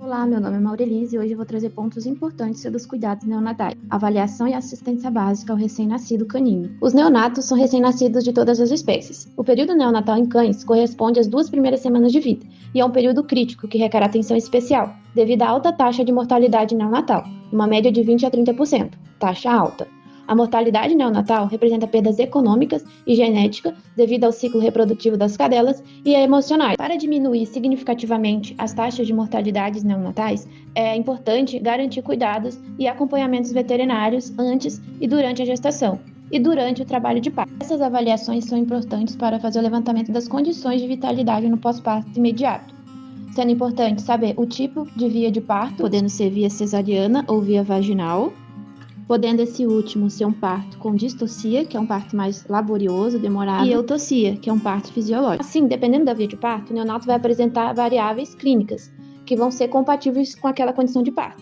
Olá, meu nome é Maurelise e hoje eu vou trazer pontos importantes sobre os cuidados neonatais, avaliação e assistência básica ao recém-nascido canino. Os neonatos são recém-nascidos de todas as espécies. O período neonatal em cães corresponde às 2 primeiras semanas de vida e é um período crítico que requer atenção especial, devido à alta taxa de mortalidade neonatal, uma média de 20 a 30%, taxa alta. A mortalidade neonatal representa perdas econômicas e genéticas devido ao ciclo reprodutivo das cadelas e emocionais. Para diminuir significativamente as taxas de mortalidades neonatais, é importante garantir cuidados e acompanhamentos veterinários antes e durante a gestação e durante o trabalho de parto. Essas avaliações são importantes para fazer o levantamento das condições de vitalidade no pós-parto imediato, sendo importante saber o tipo de via de parto, podendo ser via cesariana ou via vaginal, podendo esse último ser um parto com distocia, que é um parto mais laborioso, demorado, e eutossia, que é um parto fisiológico. Assim, dependendo da via de parto, o neonato vai apresentar variáveis clínicas, que vão ser compatíveis com aquela condição de parto.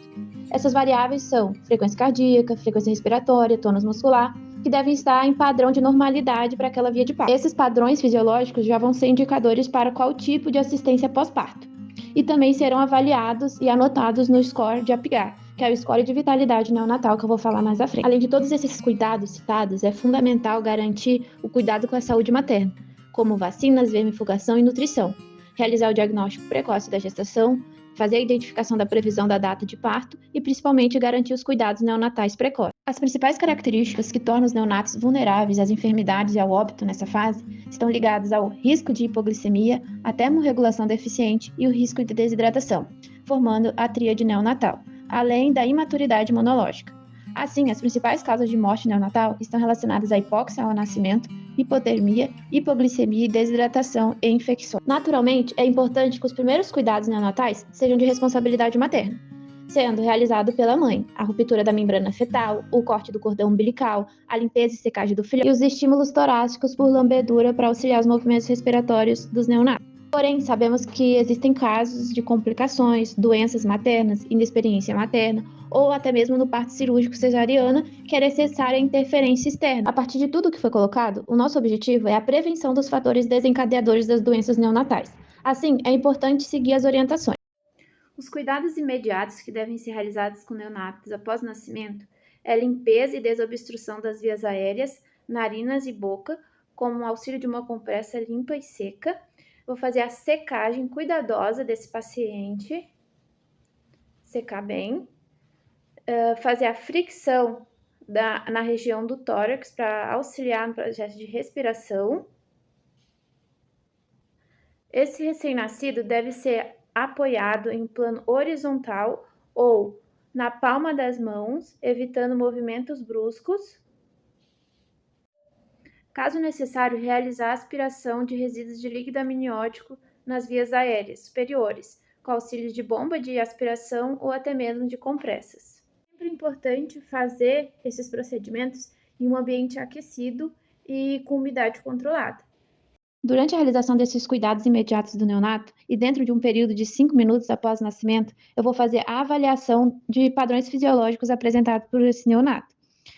Essas variáveis são frequência cardíaca, frequência respiratória, tônus muscular, que devem estar em padrão de normalidade para aquela via de parto. Esses padrões fisiológicos já vão ser indicadores para qual tipo de assistência pós-parto, e também serão avaliados e anotados no score de Apgar, que é o score de vitalidade neonatal que eu vou falar mais à frente. Além de todos esses cuidados citados, é fundamental garantir o cuidado com a saúde materna, como vacinas, vermifugação e nutrição, realizar o diagnóstico precoce da gestação, fazer a identificação da previsão da data de parto e, principalmente, garantir os cuidados neonatais precoces. As principais características que tornam os neonatos vulneráveis às enfermidades e ao óbito nessa fase estão ligadas ao risco de hipoglicemia, a termorregulação deficiente e o risco de desidratação, formando a tríade neonatal, além da imaturidade imunológica. Assim, as principais causas de morte neonatal estão relacionadas à hipóxia ao nascimento, hipotermia, hipoglicemia, desidratação e infecções. Naturalmente, é importante que os primeiros cuidados neonatais sejam de responsabilidade materna, sendo realizado pela mãe, a ruptura da membrana fetal, o corte do cordão umbilical, a limpeza e secagem do filhote e os estímulos torácicos por lambedura para auxiliar os movimentos respiratórios dos neonatos. Porém, sabemos que existem casos de complicações, doenças maternas, inexperiência materna ou até mesmo no parto cirúrgico cesariana, que é necessária a interferência externa. A partir de tudo que foi colocado, o nosso objetivo é a prevenção dos fatores desencadeadores das doenças neonatais. Assim, é importante seguir as orientações. Os cuidados imediatos que devem ser realizados com neonatos após o nascimento é a limpeza e desobstrução das vias aéreas, narinas e boca, com o auxílio de uma compressa limpa e seca. Vou fazer a secagem cuidadosa desse paciente, secar bem. Fazer a fricção na região do tórax para auxiliar no processo de respiração. Esse recém-nascido deve ser apoiado em plano horizontal ou na palma das mãos, evitando movimentos bruscos. Caso necessário, realizar a aspiração de resíduos de líquido amniótico nas vias aéreas superiores, com auxílio de bomba de aspiração ou até mesmo de compressas. É sempre importante fazer esses procedimentos em um ambiente aquecido e com umidade controlada. Durante a realização desses cuidados imediatos do neonato e dentro de um período de 5 minutos após o nascimento, eu vou fazer a avaliação de padrões fisiológicos apresentados por esse neonato,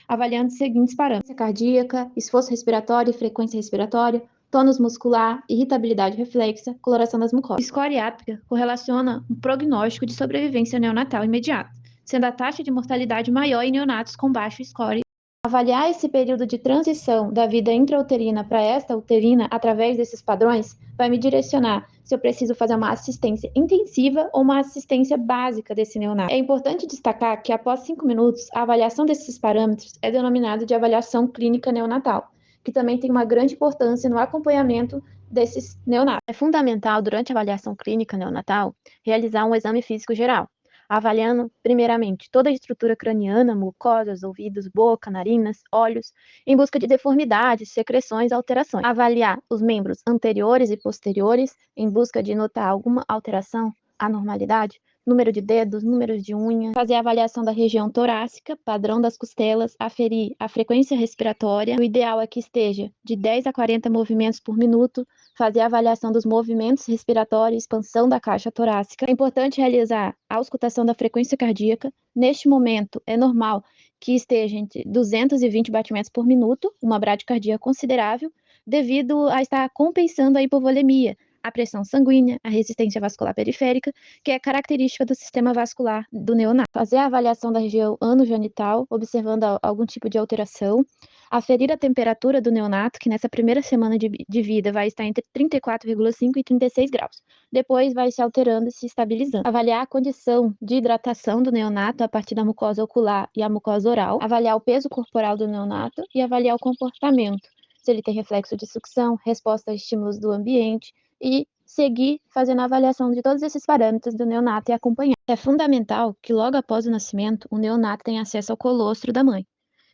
avaliando os seguintes parâmetros: cardíaca, esforço respiratório e frequência respiratória, tônus muscular, irritabilidade reflexa, coloração das mucosas. Score Apgar correlaciona um prognóstico de sobrevivência neonatal imediata, sendo a taxa de mortalidade maior em neonatos com baixo score. Avaliar esse período de transição da vida intrauterina para esta uterina através desses padrões vai me direcionar se eu preciso fazer uma assistência intensiva ou uma assistência básica desse neonato. É importante destacar que após 5 minutos, a avaliação desses parâmetros é denominada de avaliação clínica neonatal, que também tem uma grande importância no acompanhamento desses neonatos. É fundamental, durante a avaliação clínica neonatal, realizar um exame físico geral, avaliando, primeiramente, toda a estrutura craniana, mucosas, ouvidos, boca, narinas, olhos, em busca de deformidades, secreções, alterações. Avaliar os membros anteriores e posteriores, em busca de notar alguma alteração, anormalidade, número de dedos, números de unhas. Fazer a avaliação da região torácica, padrão das costelas, aferir a frequência respiratória. O ideal é que esteja de 10 a 40 movimentos por minuto, fazer a avaliação dos movimentos respiratórios, expansão da caixa torácica. É importante realizar a auscultação da frequência cardíaca. Neste momento, é normal que esteja entre 220 batimentos por minuto, uma bradicardia considerável, devido a estar compensando a hipovolemia, a pressão sanguínea, a resistência vascular periférica, que é característica do sistema vascular do neonato. Fazer a avaliação da região anogenital, observando algum tipo de alteração. Aferir a temperatura do neonato, que nessa primeira semana de vida vai estar entre 34,5 e 36 graus. Depois vai se alterando e se estabilizando. Avaliar a condição de hidratação do neonato a partir da mucosa ocular e a mucosa oral. Avaliar o peso corporal do neonato e avaliar o comportamento. Se ele tem reflexo de sucção, resposta a estímulos do ambiente e seguir fazendo a avaliação de todos esses parâmetros do neonato e acompanhar. É fundamental que logo após o nascimento, o neonato tenha acesso ao colostro da mãe,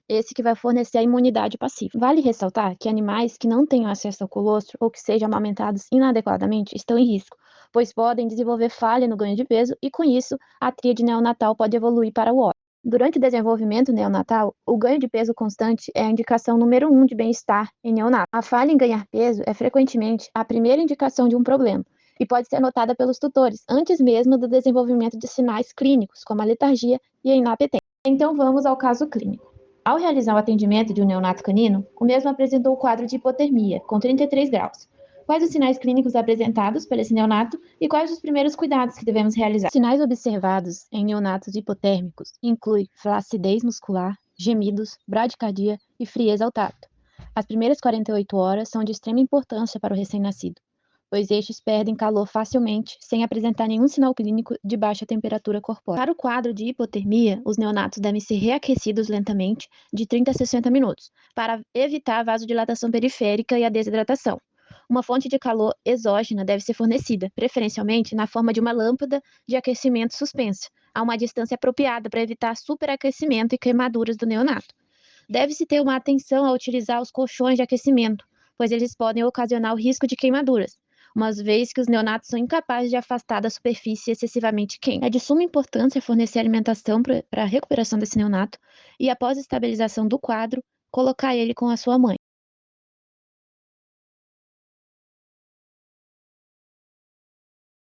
esse que vai fornecer a imunidade passiva. Vale ressaltar que animais que não tenham acesso ao colostro ou que sejam amamentados inadequadamente estão em risco, pois podem desenvolver falha no ganho de peso e, com isso, a tríade neonatal pode evoluir para o óbito. Durante o desenvolvimento neonatal, o ganho de peso constante é a indicação número 1 de bem-estar em neonato. A falha em ganhar peso é frequentemente a primeira indicação de um problema e pode ser notada pelos tutores antes mesmo do desenvolvimento de sinais clínicos, como a letargia e a inapetência. Então vamos ao caso clínico. Ao realizar o atendimento de um neonato canino, o mesmo apresentou o quadro de hipotermia, com 33 graus. Quais os sinais clínicos apresentados por esse neonato e quais os primeiros cuidados que devemos realizar? Os sinais observados em neonatos hipotérmicos incluem flacidez muscular, gemidos, bradicardia e frieza ao tato. As primeiras 48 horas são de extrema importância para o recém-nascido, pois estes perdem calor facilmente, sem apresentar nenhum sinal clínico de baixa temperatura corpórea. Para o quadro de hipotermia, os neonatos devem ser reaquecidos lentamente de 30 a 60 minutos, para evitar a vasodilatação periférica e a desidratação. Uma fonte de calor exógena deve ser fornecida, preferencialmente na forma de uma lâmpada de aquecimento suspensa, a uma distância apropriada para evitar superaquecimento e queimaduras do neonato. Deve-se ter uma atenção a utilizar os colchões de aquecimento, pois eles podem ocasionar o risco de queimaduras, uma vez que os neonatos são incapazes de afastar da superfície excessivamente quente. É de suma importância fornecer alimentação para a recuperação desse neonato e, após a estabilização do quadro, colocar ele com a sua mãe.